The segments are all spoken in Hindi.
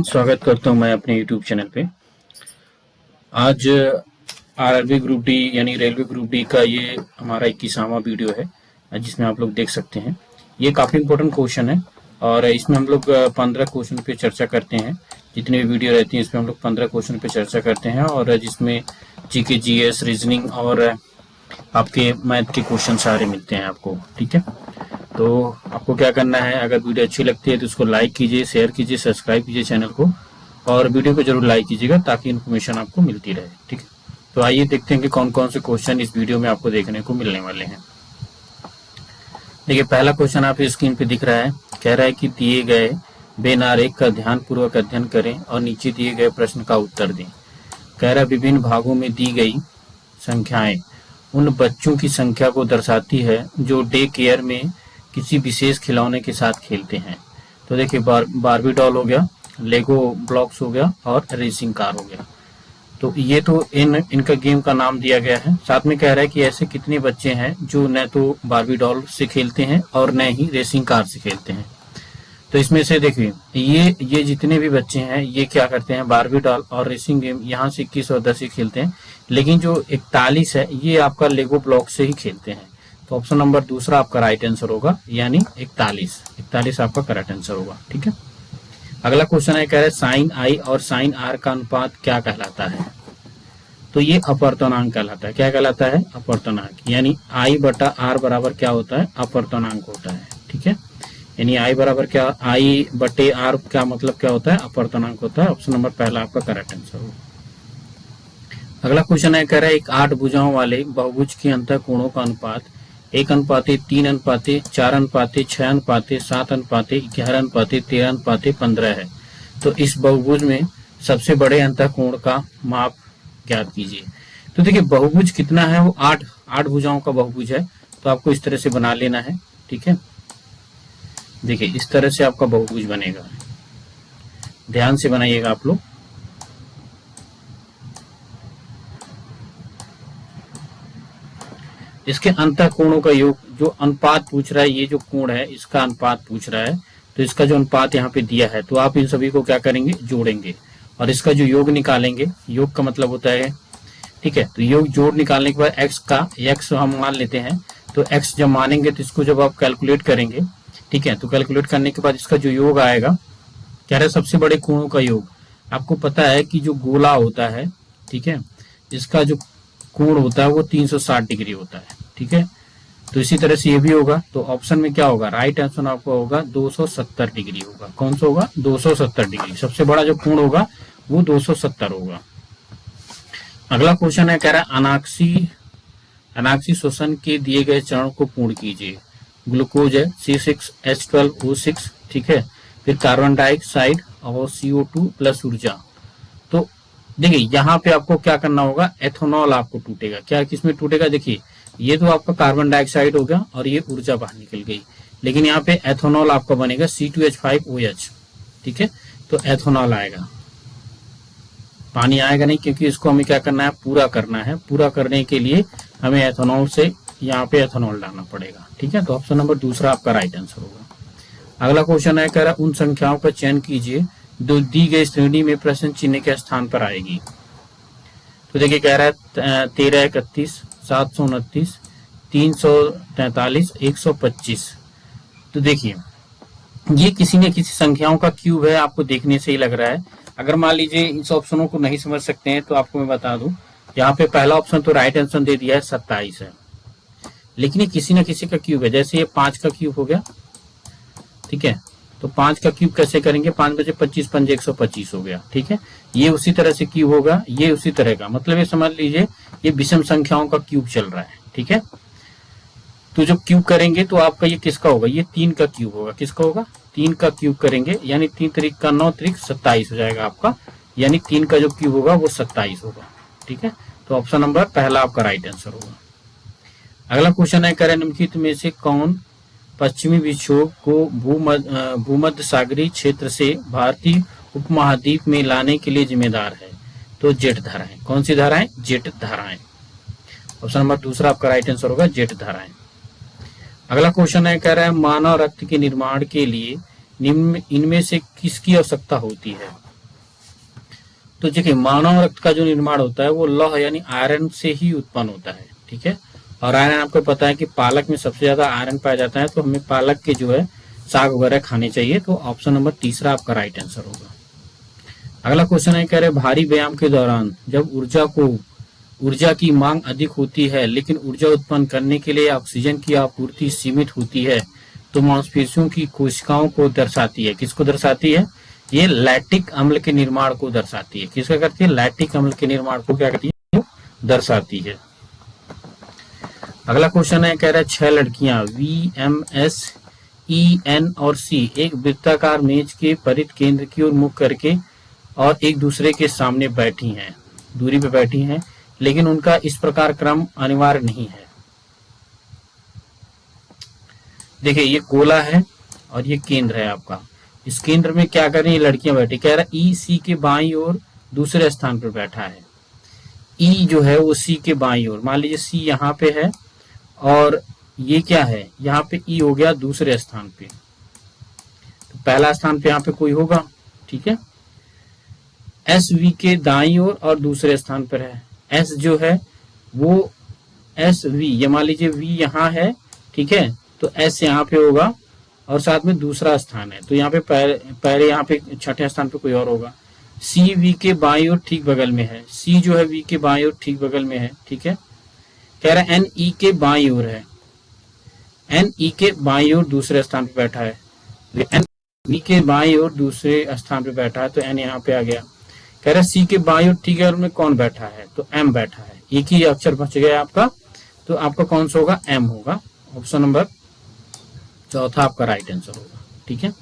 फ्रेंड्स, स्वागत करता हूं मैं अपने यूट्यूब चैनल पे। आज आरआरबी ग्रुप डी यानी रेलवे ग्रुप डी का ये हमारा 21वां वीडियो है जिसमें आप लोग देख सकते हैं। ये काफ़ी इंपॉर्टेंट क्वेश्चन है और इसमें हम लोग 15 क्वेश्चन पे चर्चा करते हैं। जितनी भी वीडियो रहती है इसमें हम लोग 15 क्वेश्चन पे चर्चा करते हैं और जिसमें जीके, जीएस, रीजनिंग और आपके मैथ के क्वेश्चन सारे मिलते हैं आपको। ठीक है, तो आपको क्या करना है, अगर वीडियो अच्छी लगती है तो उसको लाइक कीजिए, शेयर कीजिए, सब्सक्राइब कीजिए चैनल को और वीडियो को जरूर लाइक कीजिएगा ताकि इन्फॉर्मेशन आपको मिलती रहे। ठीक है, तो आइए देखते हैं कि कौन कौन से क्वेश्चन इस वीडियो में आपको देखने को मिलने वाले हैं। देखिए, पहला क्वेश्चन आप स्क्रीन पे दिख रहा है। कह रहा है कि दिए गए बेन आरेख का ध्यानपूर्वक अध्ययन करें और नीचे दिए गए प्रश्न का उत्तर दें। कह रहा है विभिन्न भागों में दी गई संख्याएं उन बच्चों की संख्या को दर्शाती है जो डे केयर में किसी विशेष खिलौने के साथ खेलते हैं। तो देखिए, बारबी डॉल हो गया, लेगो ब्लॉक्स हो गया और रेसिंग कार हो गया। तो ये तो इनका गेम का नाम दिया गया है। साथ में कह रहा है कि ऐसे कितने बच्चे हैं जो न तो बारबी डॉल से खेलते हैं और न ही रेसिंग कार से खेलते हैं। तो इसमें से देखिए, ये जितने भी बच्चे हैं ये क्या करते हैं, बारबी डॉल और रेसिंग गेम यहाँ से 21 और 10 से खेलते हैं, लेकिन जो 41 है ये आपका लेगो ब्लॉक से ही खेलते हैं। तो ऑप्शन नंबर दूसरा आपका राइट आंसर होगा, यानी 41 आपका करेक्ट आंसर होगा। ठीक है, अगला क्वेश्चन है, कह रहा है साइन आई और साइन आर का अनुपात क्या कहलाता है। तो ये अपवर्तनांक कहलाता है। क्या कहलाता है? अपवर्तनांक। यानी आई बटा आर बराबर क्या होता है? अपवर्तनांक होता है। ठीक है, यानी आई बराबर क्या, आई बटे आर का मतलब क्या होता है? अपवर्तनांक होता है। ऑप्शन नंबर पहला आपका करेक्ट आंसर होगा। अगला क्वेश्चन है, कह रहा है एक 8 भुजाओं वाले बहुभुज के अंतःकोणों का अनुपात 1:3:4:6:7:11:13:15 है। तो इस बहुभुज में सबसे बड़े अंतःकोण का माप ज्ञात कीजिए। तो देखिए, बहुभुज कितना है, वो 8 भुजाओं का बहुभुज है। तो आपको इस तरह से बना लेना है। ठीक है, देखिए इस तरह से आपका बहुभुज बनेगा, ध्यान से बनाइएगा आप लोग। इसके अंतःकोणों का योग, जो अनुपात पूछ रहा है, ये जो कोण है इसका अनुपात पूछ रहा है, तो इसका जो अनुपात यहाँ पे दिया है तो आप इन सभी को क्या करेंगे, जोड़ेंगे और इसका जो योग निकालेंगे। योग का मतलब होता है, ठीक है, तो योग जोड़ निकालने के बाद एक्स हम मान लेते हैं। तो एक्स जब मानेंगे तो इसको जब आप कैलकुलेट करेंगे, ठीक है, तो कैलकुलेट करने के बाद इसका जो योग आएगा, कह रहे सबसे बड़े कोणों का योग। आपको पता है कि जो गोला होता है, ठीक है, इसका जो कोण होता है वो 360 डिग्री होता है। ठीक है, तो इसी तरह से ये भी होगा। तो ऑप्शन में क्या होगा, राइट आंसर आपका होगा 270 डिग्री होगा। कौन सा होगा? 270 डिग्री। सबसे बड़ा जो कोण होगा वो 270 होगा। अगला क्वेश्चन है, कह रहा है अनाक्सी श्वसन के दिए गए चरण को पूर्ण कीजिए। ग्लूकोज है C6H12O6, ठीक है, फिर कार्बन डाइऑक्साइड और CO2 प्लस ऊर्जा। तो देखिए यहाँ पे आपको क्या करना होगा, एथेनॉल आपको टूटेगा। क्या किसमें टूटेगा? देखिए, ये तो आपका कार्बन डाइऑक्साइड हो गया और ये ऊर्जा बाहर निकल गई, लेकिन यहाँ पे एथेनॉल आपका बनेगा C2H5OH। ठीक है, तो एथेनॉल आएगा, पानी आएगा नहीं, क्योंकि इसको हमें क्या करना है, पूरा करना है। पूरा करने के लिए हमें एथेनॉल से यहाँ पे एथेनॉल डालना पड़ेगा। ठीक है, तो ऑप्शन नंबर दूसरा आपका राइट आंसर होगा। अगला क्वेश्चन है, कह रहा है उन संख्याओं का चयन कीजिए जो दी गई श्रेणी में प्रश्न चिन्ह के स्थान पर आएगी। तो देखिए, कह रहा है 13, 31, 729, 343, 125। तो देखिए, ये किसी न किसी संख्याओं का क्यूब है, आपको देखने से ही लग रहा है। अगर मान लीजिए इस ऑप्शनों को नहीं समझ सकते हैं तो आपको मैं बता दूं, यहाँ पे पहला ऑप्शन तो राइट आंसर दे दिया है 27 है, लेकिन ये किसी न किसी का क्यूब है। जैसे ये 5 का क्यूब हो गया, ठीक है, तो 5 का क्यूब कैसे करेंगे, 5 बजे 25 पंजे 125 हो गया। ठीक है, ये उसी तरह से क्यूब होगा, ये उसी तरह का, मतलब ये समझ लीजिए ये विषम संख्याओं का क्यूब चल रहा है। ठीक है, तो जब क्यूब करेंगे तो आपका ये किसका होगा, ये 3 का क्यूब होगा। किसका होगा? 3 का क्यूब करेंगे, यानी 3 त्रिक का 9 त्रिक 27 हो जाएगा आपका, यानी 3 का जो क्यूब होगा वो 27 होगा। ठीक है, तो ऑप्शन नंबर पहला आपका राइट आंसर होगा। अगला क्वेश्चन है, कह रहे निम्नलिखित में से कौन पश्चिमी विक्षोभ को भूमध्य सागरीय क्षेत्र से भारतीय उपमहाद्वीप में लाने के लिए जिम्मेदार है। तो जेट धाराएं। कौन सी धाराएं? जेट धाराएं। ऑप्शन नंबर दूसरा आपका राइट आंसर होगा, जेट धाराएं। अगला क्वेश्चन है, कह रहा है मानव रक्त के निर्माण के लिए निम्न इनमें से किसकी आवश्यकता होती है। तो देखिए मानव रक्त का जो निर्माण होता है वो लौह यानी आयरन से ही उत्पन्न होता है, ठीक है। और आयरन आपको पता है कि पालक में सबसे ज्यादा आयरन पाया जाता है, तो हमें पालक के जो है साग वगैरह खाने चाहिए। तो ऑप्शन नंबर तीसरा आपका राइट आंसर होगा। अगला क्वेश्चन है, कह रहे भारी व्यायाम के दौरान जब ऊर्जा की मांग अधिक होती है लेकिन ऊर्जा उत्पन्न करने के लिए ऑक्सीजन की आपूर्ति सीमित होती है, तो मांसपेशियों की कोशिकाओं को दर्शाती है। किसको दर्शाती है? ये लैक्टिक अम्ल के निर्माण को दर्शाती है। किसका करती है? लैक्टिक अम्ल के निर्माण को क्या करती है? दर्शाती है। अगला क्वेश्चन है, कह रहा है 6 लड़कियां V M S E N और सी एक वृत्ताकार मेज के परिध केंद्र की ओर मुख करके और एक दूसरे के सामने बैठी हैं, दूरी पे बैठी हैं, लेकिन उनका इस प्रकार क्रम अनिवार्य नहीं है। देखिए ये गोला है और ये केंद्र है आपका। इस केंद्र में क्या कर रही है लड़कियां बैठी, कह रहा है ई सी के बाईं ओर दूसरे स्थान पर बैठा है। ई जो है वो सी के बाईं ओर, मान लीजिए सी यहाँ पे है और ये क्या है, यहाँ पे ई हो गया दूसरे स्थान पे, तो पहला स्थान पे यहाँ पे कोई होगा, ठीक है। एस वी के दाईं ओर और दूसरे स्थान पर है। एस जो है वो एस वी, ये मान लीजिए वी यहाँ है, ठीक है, तो एस यहाँ पे होगा और साथ में दूसरा स्थान है, तो यहाँ पे पहले यहाँ पे छठे स्थान पे कोई और होगा। सी वी के बाईं ओर ठीक बगल में है, सी जो है वी के बाईं ओर ठीक बगल में है, ठीक है। कह रहा है एन ई के बाईं ओर है, एन ई के बाईं ओर दूसरे स्थान पे बैठा है, एन ई के बाईं ओर दूसरे स्थान पे बैठा है, तो एन यहाँ पे आ गया। कह रहा है सी के बाईं ओर ठीक है, उनमें कौन बैठा है, तो एम बैठा है। एक ही अक्षर बच गया आपका, तो आपका कौन सा होगा? एम होगा। ऑप्शन नंबर चौथा आपका राइट आंसर होगा, ठीक है।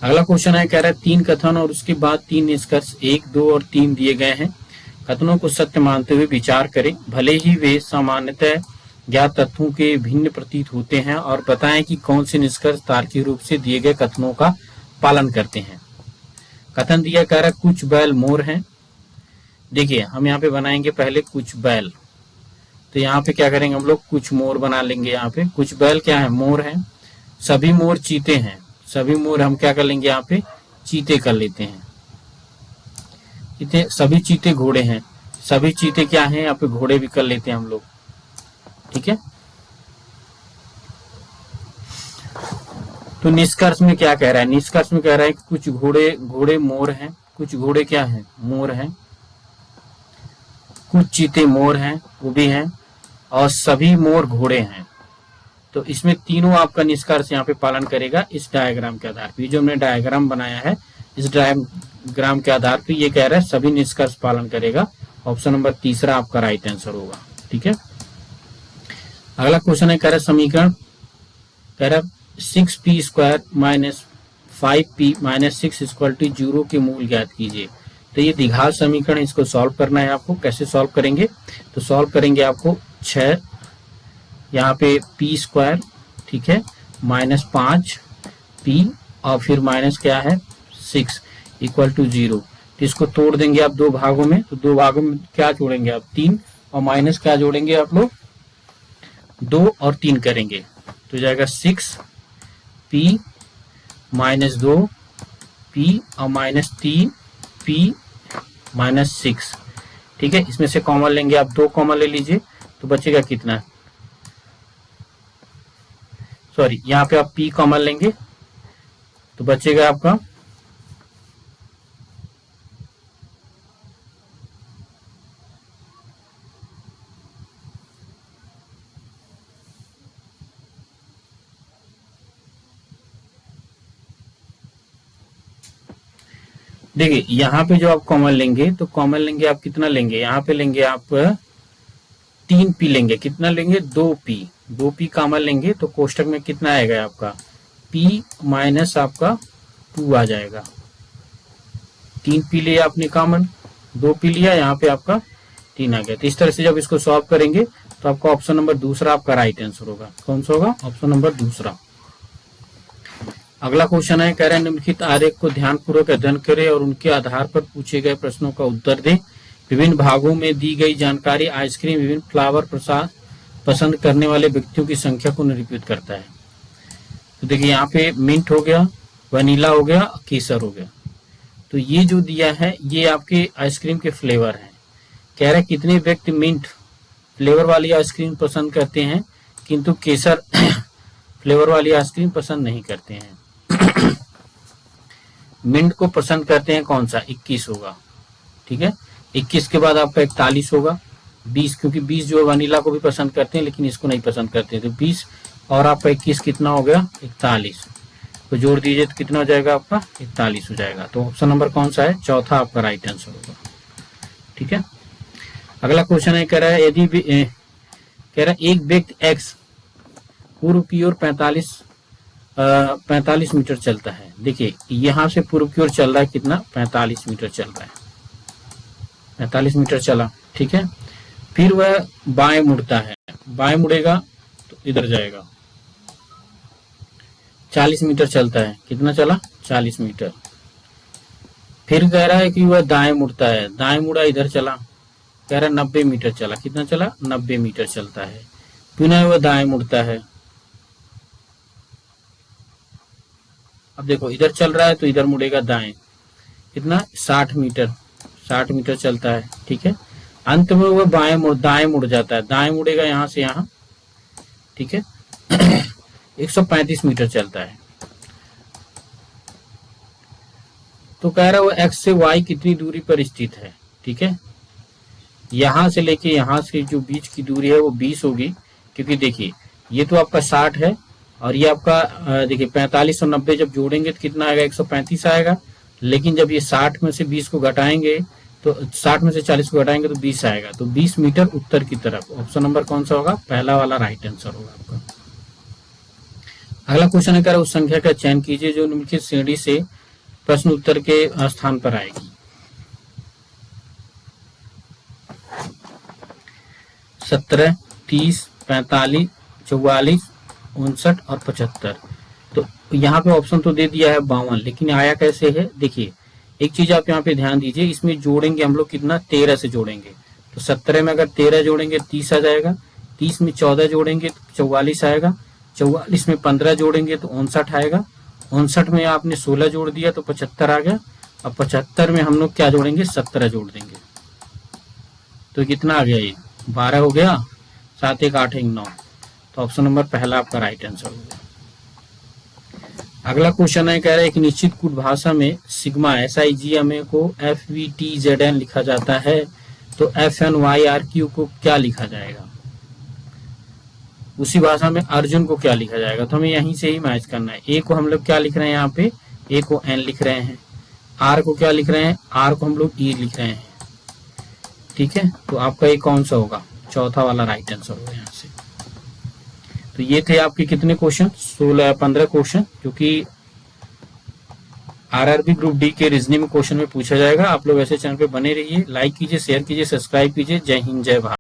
अगला क्वेश्चन है, कह रहा है 3 कथन और उसके बाद 3 निष्कर्ष 1, 2 और 3 दिए गए हैं। कथनों को सत्य मानते हुए विचार करें, भले ही वे सामान्यतः ज्ञात तथ्यों के भिन्न प्रतीत होते हैं, और बताएं कि कौन से निष्कर्ष तार्किक रूप से दिए गए कथनों का पालन करते हैं। कथन दिया, कह रहा है कुछ बैल मोर हैं। देखिए हम यहाँ पे बनाएंगे पहले कुछ बैल, तो यहाँ पे क्या करेंगे हम लोग, कुछ मोर बना लेंगे। यहाँ पे कुछ बैल क्या है? मोर है। सभी मोर चीते हैं, सभी मोर हम क्या कर लेंगे यहाँ पे? चीते कर लेते हैं। सभी चीते घोड़े हैं, सभी चीते क्या हैं? यहाँ पे घोड़े भी कर लेते हैं हम लोग, ठीक है। तो निष्कर्ष में क्या कह रहा है? निष्कर्ष में कह रहा है कि कुछ घोड़े मोर हैं, कुछ घोड़े क्या है? मोर हैं, कुछ चीते मोर हैं, वो भी हैं, और सभी मोर घोड़े हैं। तो इसमें तीनों आपका निष्कर्ष यहाँ पे पालन करेगा इस डायग्राम के आधार पर। जो हमने डायग्राम बनाया है, इस डायग्राम के आधार पर ये कह रहा है सभी निष्कर्ष पालन करेगा। ऑप्शन नंबर तीसरा आपका राइट आंसर होगा, ठीक है। अगला क्वेश्चन है, कह रहा है समीकरण, कह रहा है 6p² minus 5p minus 6 equal to 0 के मूल ज्ञात कीजिए। तो ये द्विघात समीकरण, इसको सॉल्व करना है आपको। कैसे सॉल्व करेंगे? तो सॉल्व करेंगे आपको 6 यहाँ पे p², ठीक है, माइनस 5p और फिर माइनस क्या है 6 इक्वल टू 0। तो इसको तोड़ देंगे आप 2 भागों में, तो 2 भागों में क्या जोड़ेंगे आप? 3, और माइनस क्या जोड़ेंगे आप लोग? 2 और 3 करेंगे तो जाएगा 6p माइनस 2p और माइनस 3p माइनस 6, ठीक है। इसमें से कॉमन लेंगे आप, 2 कॉमन ले लीजिए, तो बचेगा कितना? सॉरी, यहाँ पे आप p कॉमन लेंगे तो बचेगा आपका देखिए यहाँ पे जो आप कॉमन लेंगे, तो कॉमन लेंगे आप कितना लेंगे? यहाँ पे लेंगे आप 3p लेंगे। कितना लेंगे? 2p कॉमन लेंगे तो कोष्टक में कितना आएगा आपका? p माइनस आपका 2 आ जाएगा। 3p लिया आपने कॉमन, 2p लिया, यहाँ पे आपका 3 आ गया। तो इस तरह से जब इसको सॉल्व करेंगे तो आपका ऑप्शन नंबर दूसरा आपका राइट आंसर होगा। कौन सा होगा? ऑप्शन नंबर दूसरा। अगला क्वेश्चन है, कह रहे हैं निम्नलिखित आरेख को ध्यानपूर्वक अध्ययन करें और उनके आधार पर पूछे गए प्रश्नों का उत्तर दें। विभिन्न भागों में दी गई जानकारी आइसक्रीम विभिन्न फ्लेवर प्रसाद पसंद करने वाले व्यक्तियों की संख्या को निरूपित करता है। तो देखिए यहाँ पे मिंट हो गया, वनीला हो गया, केसर हो गया। तो ये जो दिया है ये आपके आइसक्रीम के फ्लेवर हैं। कह रहा है कितने व्यक्ति मिंट फ्लेवर वाली आइसक्रीम पसंद करते हैं किंतु केसर फ्लेवर वाली आइसक्रीम पसंद नहीं करते हैं। मिंट को पसंद करते हैं कौन सा, 21 होगा, ठीक है। 21 के बाद आपका 41 होगा, 20 क्योंकि 20 जो वनीला को भी पसंद करते हैं लेकिन इसको नहीं पसंद करते, तो 20 और आपका 21 कितना हो गया, 41। तो जोड़ दीजिए तो कितना हो जाएगा आपका, 41 हो जाएगा। तो ऑप्शन नंबर कौन सा है, चौथा आपका राइट आंसर होगा, ठीक है। अगला क्वेश्चन है, कह रहा है यदि कह रहा है एक व्यक्ति एक्स पूर्व की ओर 45 मीटर चलता है। देखिए यहां से पूर्व की ओर चल रहा है कितना, 45 मीटर चल रहा है, 45 मीटर चला, ठीक है। फिर वह बाएं मुड़ता है, बाएं मुड़ेगा तो इधर जाएगा, 40 मीटर चलता है, कितना चला, 40 मीटर। फिर कह रहा है कि वह दाएं मुड़ता है, दाएं मुड़ा इधर चला, कह रहा है 90 मीटर चला, कितना चला, 90 मीटर चलता है। पुनः वह दाएं मुड़ता है, अब देखो इधर चल रहा है तो इधर मुड़ेगा दाएं, कितना, 60 मीटर, 60 मीटर चलता है, ठीक है। अंत में वह दाएं मुड़ जाता है, दाएं मुड़ेगा यहां से यहां, ठीक है। 135 मीटर चलता है। तो कह रहा है वो एक्स से वाई कितनी दूरी पर स्थित है, ठीक है। यहां से लेके यहां से जो बीच की दूरी है वो 20 होगी, क्योंकि देखिए ये तो आपका 60 है और ये आपका देखिए 45 और 90 जब जोड़ेंगे तो कितना आएगा, 135 आएगा। लेकिन जब ये 60 में से 20 को घटाएंगे तो 60 में से 40 को घटाएंगे तो 20 आएगा, तो 20 मीटर उत्तर की तरफ। ऑप्शन नंबर कौन सा होगा, पहला वाला राइट आंसर होगा आपका। अगला क्वेश्चन है, कह रहा है उस संख्या का चयन कीजिए जो निम्नलिखित श्रेणी से प्रश्न उत्तर के स्थान पर आएगी। 17, 30, 45, 44, 59 और 75। तो यहाँ पे ऑप्शन तो दे दिया है 52, लेकिन आया कैसे है, देखिए एक चीज आप यहाँ पे ध्यान दीजिए, इसमें जोड़ेंगे हम लोग कितना, 13 से जोड़ेंगे। तो 17 में अगर 13 जोड़ेंगे 30 आ जाएगा, 30 में 14 जोड़ेंगे तो 44 आएगा, 44 में 15 जोड़ेंगे तो 59 आएगा, 59 में आपने 16 जोड़ दिया तो 75 आ गया। अब 75 में हम लोग क्या जोड़ेंगे, 17 जोड़ देंगे, तो कितना आ गया, ये 12 हो गया, 7 1 8 1 9। तो ऑप्शन नंबर पहला आपका राइट आंसर होगा। अगला क्वेश्चन है, कह रहा है एक निश्चित कूट भाषा में सिग्मा SIGMA को FVTZN लिखा जाता है, तो FNYRQ को क्या लिखा जाएगा। उसी भाषा में अर्जुन को क्या लिखा जाएगा, तो हमें यहीं से ही मैच करना है। ए को हम लोग क्या लिख रहे हैं, यहाँ पे ए को N लिख रहे हैं, आर को क्या लिख रहे हैं, आर को हम लोग E लिख रहे हैं, ठीक है। तो आपका ये कौन सा होगा, चौथा वाला राइट आंसर होगा यहाँ से। तो ये थे आपके कितने क्वेश्चन, 15 क्वेश्चन, जो कि RRB ग्रुप डी के रीजनिंग क्वेश्चन में पूछा जाएगा। आप लोग ऐसे चैनल पे बने रहिए, लाइक कीजिए, शेयर कीजिए, सब्सक्राइब कीजिए। जय हिंद, जय भारत।